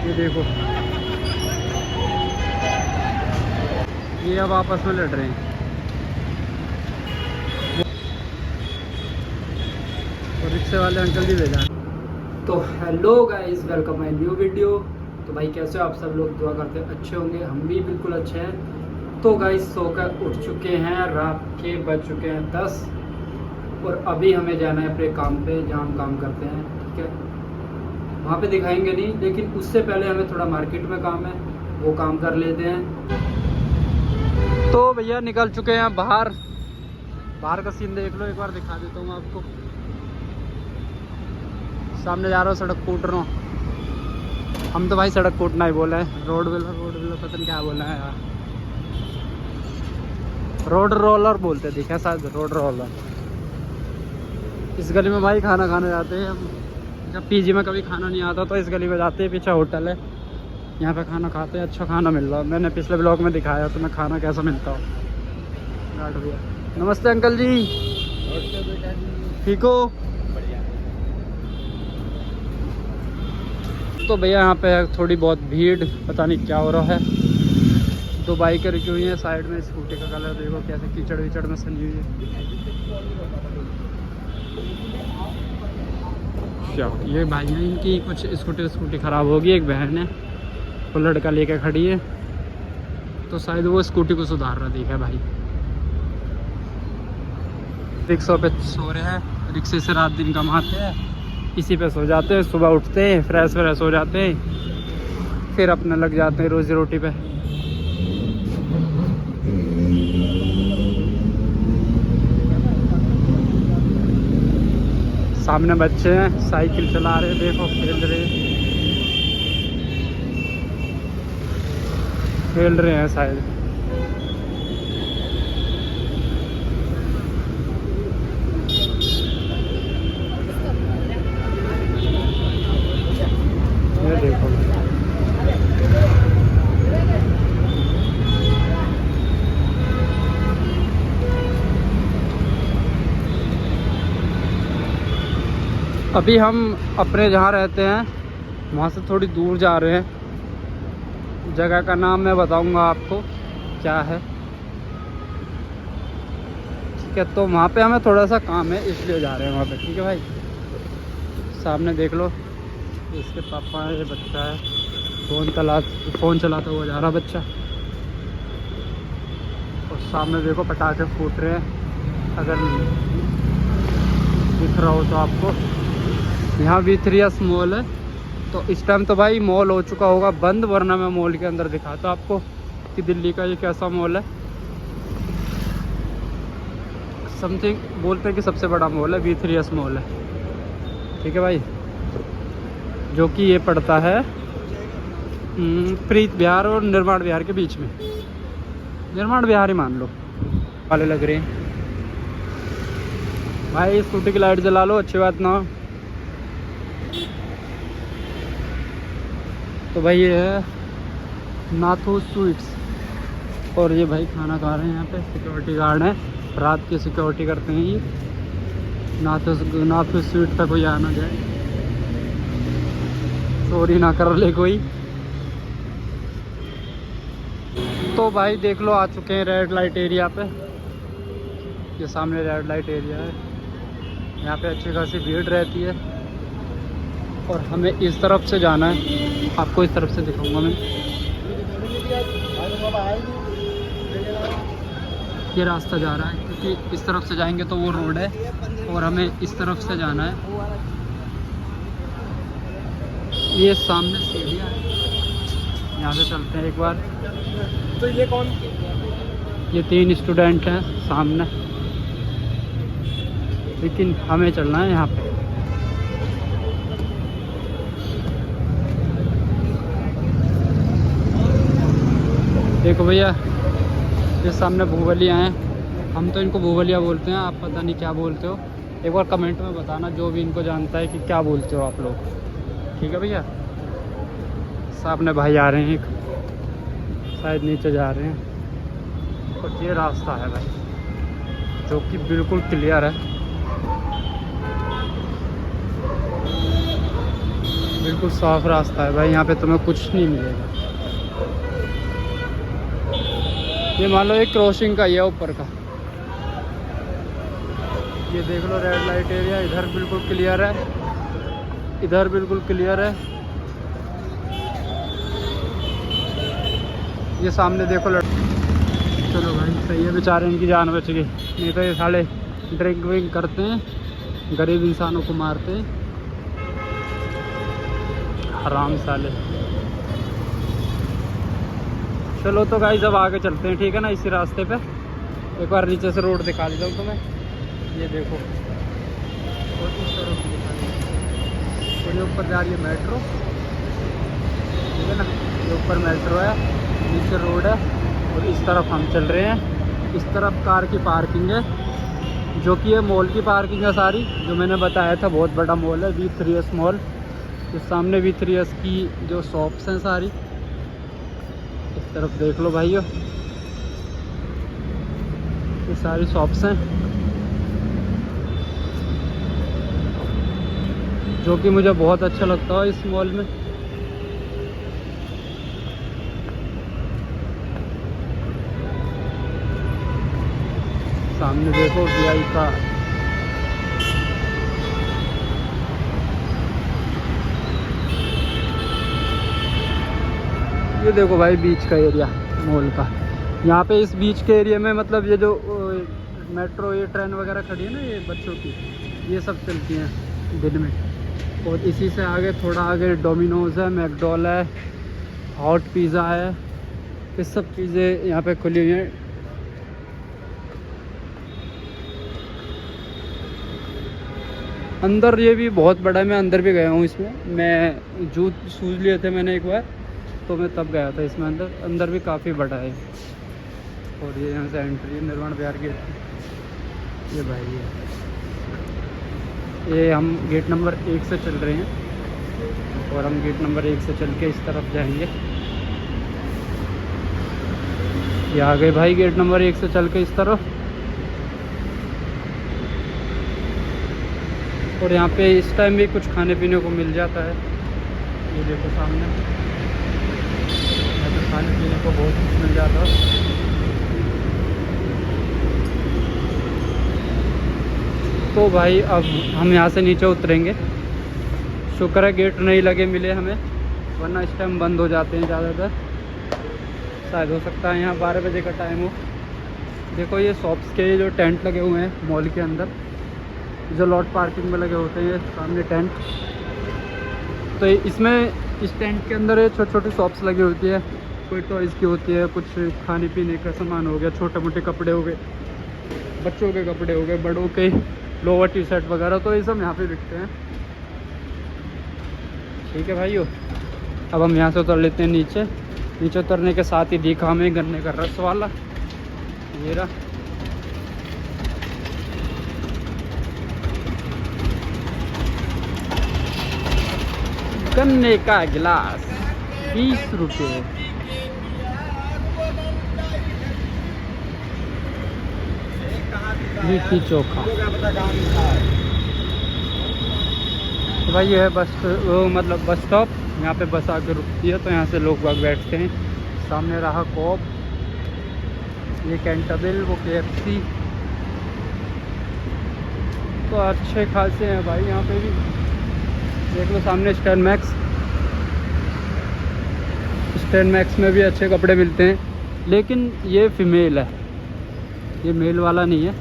ये देखो, ये अब आपस में लड़ रहे हैं। और रिक्शे वाले अंकल भी भेजा। तो hello guys, welcome my new video. तो भाई कैसे हो आप सब लोग? दुआ करते हैं अच्छे होंगे, हम भी बिल्कुल अच्छे हैं। तो गाइस सोकर उठ चुके हैं, रात के बज चुके हैं 10 और अभी हमें जाना है अपने काम पे जहाँ हम काम करते हैं। ठीक है, वहाँ पे दिखाएंगे नहीं, लेकिन उससे पहले हमें थोड़ा मार्केट में काम है, वो काम कर लेते हैं। तो भैया निकल चुके हैं बाहर। बाहर का सीन देख लो एक बार, दिखा देता हूँ आपको। सामने जा रहा हूँ, सड़क कूट रहा हूँ। हम तो भाई सड़क कूटना ही बोले हैं, रोड वेलर पता नहीं क्या बोला है यार। रोड रोलर बोलते दिखे शायद, रोड रोलर। इस गली में भाई खाना खाने जाते हैं हम। जब पीजी में कभी खाना नहीं आता तो इस गली में जाते हैं, पीछे होटल है, यहाँ पे खाना खाते हैं। अच्छा खाना मिल रहा है, मैंने पिछले ब्लॉग में दिखाया तो मैं खाना कैसा मिलता हूँ। नमस्ते अंकल जी, ठीक हो? तो भैया यहाँ पे थोड़ी बहुत भीड़, पता नहीं क्या हो रहा है। दो बाइकें रुकी हुई हैं साइड में। स्कूटी का कलर देखो कैसे कीचड़ विचड़ में सनी हुई है। क्या ये भाई हैं, इनकी कुछ स्कूटी ख़राब होगी। एक बहन है, वो लड़का लेके खड़ी है, तो शायद वो स्कूटी को सुधार रहा दिखा भाई। रिक्शों पे सो रहे हैं, रिक्शे से रात दिन कमाते हैं, इसी पे सो जाते हैं। सुबह उठते हैं, फ्रेश हो जाते हैं, फिर अपने लग जाते हैं रोजी रोटी पे। सामने बच्चे हैं, साइकिल चला रहे हैं, देखो खेल रहे हैं शायद। ये देखो अभी हम अपने जहाँ रहते हैं वहाँ से थोड़ी दूर जा रहे हैं। जगह का नाम मैं बताऊंगा आपको क्या है, ठीक है? तो वहाँ पे हमें थोड़ा सा काम है, इसलिए जा रहे हैं वहाँ पे। ठीक है भाई, सामने देख लो, इसके पापा है, ये बच्चा है, फ़ोन चलाता हुआ जा रहा बच्चा। और सामने देखो पटाखे फूट रहे हैं, अगर दिख रहा हो तो आपको। यहाँ V3S मॉल है, तो इस टाइम तो भाई मॉल हो चुका होगा बंद, वरना मैं मॉल के अंदर दिखाता आपको कि दिल्ली का ये कैसा मॉल है। समथिंग बोलते हैं कि सबसे बड़ा मॉल है, V3S मॉल है। ठीक है भाई, जो कि ये पड़ता है प्रीत विहार और निर्माण विहार के बीच में। निर्माण विहार ही मान लो वाले लग रहे हैं भाई। स्कूटी की लाइट जला लो, अच्छी बात ना हो। तो भाई ये है नाथू स्वीट्स, और ये भाई खाना खा रहे हैं यहाँ पे। सिक्योरिटी गार्ड है, रात की सिक्योरिटी करते हैं ये। नाथू स्वीट पे कोई आ ना जाए, चोरी ना कर ले कोई। तो भाई देख लो, आ चुके हैं रेड लाइट एरिया पे। ये सामने रेड लाइट एरिया है, यहाँ पे अच्छी खासी भीड़ रहती है। और हमें इस तरफ से जाना है, आपको इस तरफ से दिखाऊंगा मैं। ये रास्ता जा रहा है, क्योंकि इस तरफ से जाएंगे तो वो रोड है, और हमें इस तरफ से जाना है। ये सामने सीढ़ियाँ है, यहाँ से चलते हैं एक बार। तो ये कौन? ये 3 स्टूडेंट हैं सामने, लेकिन हमें चलना है यहाँ पे। देखो भैया, ये सामने भूवलिया हैं, हम तो इनको भूवलिया बोलते हैं, आप पता नहीं क्या बोलते हो। एक बार कमेंट में बताना जो भी इनको जानता है कि क्या बोलते हो आप लोग। ठीक है भैया, सामने भाई आ रहे हैं, एक शायद नीचे जा रहे हैं। और ये रास्ता है भाई, जो कि बिल्कुल क्लियर है। बिल्कुल साफ रास्ता है भाई, यहाँ पे तुम्हें कुछ नहीं मिलेगा। ये मान लो एक क्रॉसिंग का ही है ऊपर का। ये देख लो रेड लाइट एरिया, इधर बिल्कुल क्लियर है, इधर बिल्कुल क्लियर है। ये सामने देखो चलो भाई सही है, बेचारे इनकी जान बच गई, नहीं तो ये साले ड्रिंक विंक करते हैं, गरीब इंसानों को मारते हैं, हराम साले। चलो तो गाइस अब आगे चलते हैं, ठीक है ना, इसी रास्ते पे। एक बार नीचे से रोड दिखा देता हूँ तुम्हें, ये देखो, और इस तरफ दिखा देता, और ये ऊपर जा रही है मेट्रो, ठीक है ना, ये ऊपर मेट्रो है, नीचे रोड है, और इस तरफ हम चल रहे हैं। इस तरफ कार की पार्किंग है, जो कि ये मॉल की पार्किंग है सारी, जो मैंने बताया था बहुत बड़ा मॉल है V3S मॉल। इस सामने V3S की जो शॉप्स हैं सारी, इस तरफ देख लो भाइयों, ये सारी शॉप्स हैं, जो कि मुझे बहुत अच्छा लगता है इस मॉल में। सामने देखो VI का, ये देखो भाई बीच का एरिया मॉल का। यहाँ पे इस बीच के एरिया में मतलब ये जो मेट्रो, ये ट्रेन वगैरह खड़ी है ना, ये बच्चों की, ये सब चलती हैं दिन में। और इसी से आगे थोड़ा आगे डोमिनोज़ है, मैकडॉल है, हॉट पिज़्ज़ा है, ये सब चीज़ें यहाँ पे खुली हुई हैं। अंदर ये भी बहुत बड़ा है, मैं अंदर भी गया हूँ इसमें, मैं शूज़ लिए थे मैंने एक बार, तो मैं तब गया था इसमें। अंदर भी काफ़ी बड़ा है। और ये यहाँ से एंट्री निर्माण बिहार गेट, ये भाई ये हम गेट नंबर 1 से चल रहे हैं, और हम गेट नंबर 1 से चल के इस तरफ जाएंगे। ये आ गए भाई गेट नंबर 1 से चल के इस तरफ। और यहाँ पे इस टाइम भी कुछ खाने पीने को मिल जाता है, ये देखो सामने, यहाँ पे खाने पीने को बहुत कुछ मिल जाता है। तो भाई अब हम यहाँ से नीचे उतरेंगे। शुक्र है गेट नहीं लगे मिले हमें, वरना इस टाइम बंद हो जाते हैं ज़्यादातर, शायद हो सकता है यहाँ 12 बजे का टाइम हो। देखो ये शॉप्स के जो टेंट लगे हुए हैं मॉल के अंदर, जो लॉट पार्किंग में लगे होते हैं सामने टेंट, तो इसमें इस टेंट के अंदर छोटी छोटी शॉप्स लगी होती है, कोई टॉयज़ की होती है, कुछ खाने पीने का सामान हो गया, छोटे मोटे कपड़े हो गए, बच्चों के कपड़े हो गए, बड़ों के लोअर टी शर्ट वगैरह, तो ये सब यहाँ पे बिकते हैं। ठीक है भाइयों, अब हम यहाँ से उतर लेते हैं नीचे। नीचे उतरने के साथ ही दिखा हमें गन्ने का रस वाला, ये रहा। गन्ने का गिलास 20 रुपये। लिट्टी चोखा। तो भाई ये है बस, वो मतलब बस स्टॉप, यहाँ पे बस आके रुकती है, तो यहाँ से लोग बाग बैठते हैं। सामने रहा कोप, ये कैंटाबिल, वो KFC, तो अच्छे खासे हैं भाई यहाँ पे भी। देख लो सामने स्टैंड मैक्स, स्टैंड मैक्स में भी अच्छे कपड़े मिलते हैं, लेकिन ये फीमेल है, ये मेल वाला नहीं है,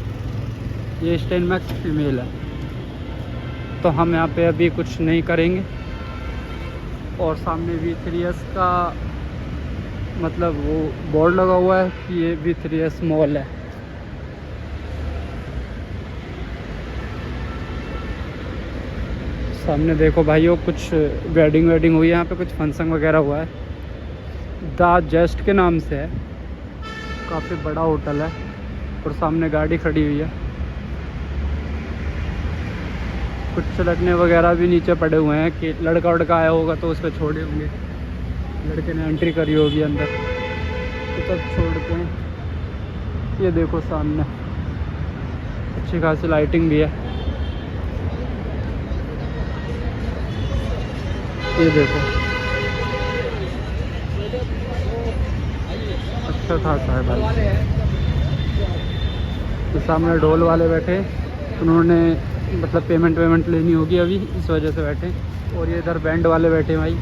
ये स्टैंड मैक्स फीमेल है। तो हम यहाँ पे अभी कुछ नहीं करेंगे। और सामने V3S का मतलब वो बोर्ड लगा हुआ है कि ये V3S मॉल है। सामने देखो भाइयों, कुछ वेडिंग हुई है यहाँ पे, कुछ फंक्शन वगैरह हुआ है। द जस्ट के नाम से है, काफ़ी बड़ा होटल है, और सामने गाड़ी खड़ी हुई है। कुछ लड़ने वगैरह भी नीचे पड़े हुए हैं कि लड़का वड़का आया होगा तो उस पर छोड़े होंगे, लड़के ने एंट्री करी होगी अंदर, तो सब छोड़ते हैं। ये देखो सामने अच्छी खासी लाइटिंग भी है। ये देखो अच्छा खासा है भाई। तो सामने ढोल वाले बैठे, उन्होंने मतलब पेमेंट लेनी होगी अभी, इस वजह से बैठे। और ये इधर बैंड वाले बैठे भाई,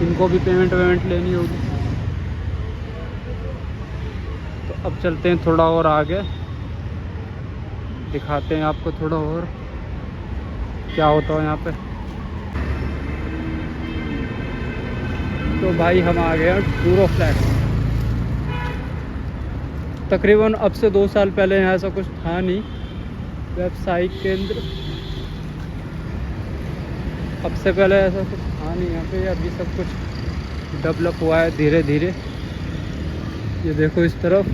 इनको भी पेमेंट लेनी होगी। तो अब चलते हैं थोड़ा और आगे, दिखाते हैं आपको थोड़ा और क्या होता है यहाँ पे। तो भाई हम आ गए हैं डूरो फ्लैट। तकरीबन अब से 2 साल पहले यहाँ ऐसा कुछ था नहीं, व्यवसायिक केंद्र। अब से पहले ऐसा कुछ था नहीं यहाँ पे, अभी सब कुछ डेवलप हुआ है धीरे धीरे। ये देखो इस तरफ,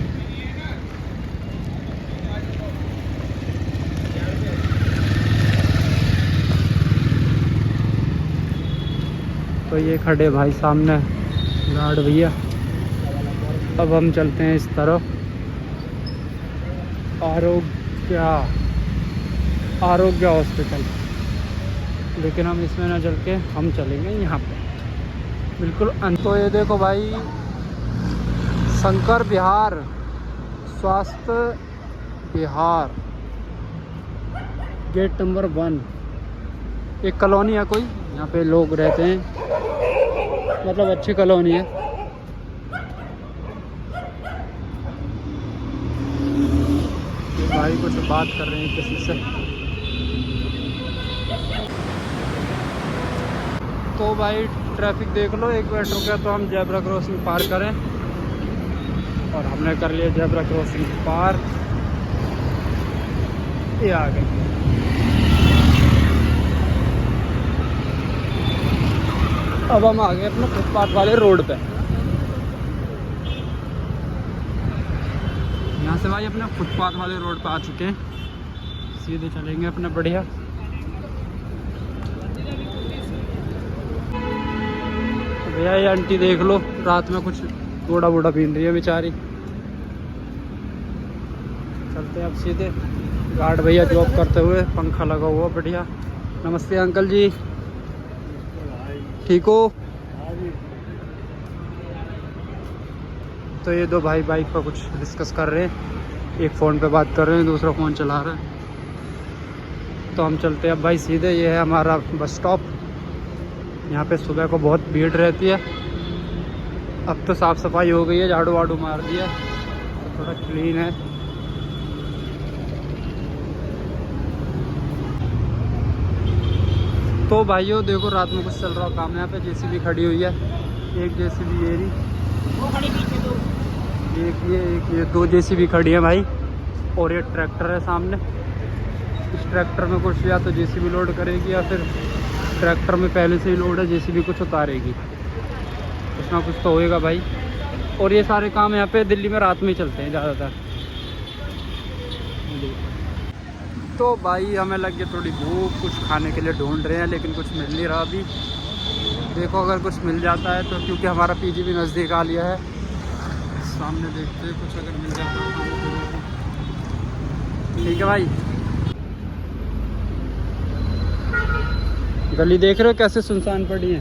तो ये खड़े भाई सामने गार्ड भैया। अब हम चलते हैं इस तरफ, आरोग्य हॉस्पिटल, लेकिन हम इसमें ना चल के हम चलेंगे यहाँ पे बिल्कुल। तो ये देखो भाई, शंकर विहार स्वास्थ्य विहार, गेट नंबर 1। एक कॉलोनी है कोई, यहाँ पे लोग रहते हैं, मतलब अच्छी कॉलोनी है। भाई कुछ बात कर रहे हैं किसी से। तो भाई ट्रैफिक देख लो, 1 मिनट रुका तो हम जेब्रा क्रॉसिंग पार करें, और हमने कर लिया जेब्रा क्रॉसिंग पार। ये आ गए। अब हम आ गए अपने फुटपाथ वाले रोड पे। यहाँ से भाई अपने फुटपाथ वाले रोड पे आ चुके हैं, सीधे चलेंगे अपने बढ़िया। भैया ये आंटी देख लो, रात में कुछ बूढ़ा पीन रही है बेचारी। चलते हैं अब सीधे। गार्ड भैया जॉब करते हुए, पंखा लगा हुआ बढ़िया। नमस्ते अंकल जी, ठीक हो? तो ये दो भाई बाइक पर कुछ डिस्कस कर रहे हैं, एक फ़ोन पे बात कर रहे हैं, दूसरा फ़ोन चला रहा है। तो हम चलते हैं अब भाई सीधे। ये है हमारा बस स्टॉप। यहाँ पे सुबह को बहुत भीड़ रहती है, अब तो साफ़ सफाई हो गई है, झाड़ू वाड़ू मार दिया, तो थोड़ा क्लीन है। तो भाइयों देखो, रात में कुछ चल रहा काम है। यहाँ पे जेसीबी खड़ी हुई है, एक जेसीबी ये रही, एक ये 2 जेसीबी खड़ी है भाई, और ये ट्रैक्टर है सामने। इस ट्रैक्टर में कुछ या तो जेसीबी लोड करेगी, या फिर ट्रैक्टर में पहले से ही लोड है, जेसीबी कुछ उतारेगी, कुछ ना कुछ तो होएगा भाई। और ये सारे काम यहाँ पे दिल्ली में रात में ही चलते हैं ज़्यादातर। तो भाई हमें लग गई थोड़ी भूख, कुछ खाने के लिए ढूंढ रहे हैं, लेकिन कुछ मिल नहीं रहा अभी। देखो अगर कुछ मिल जाता है तो, क्योंकि हमारा पीजी भी नज़दीक आ लिया है, सामने देखते हैं कुछ अगर मिल जाता है। ठीक है भाई। गली देख रहे हो कैसे सुनसान पड़ी है।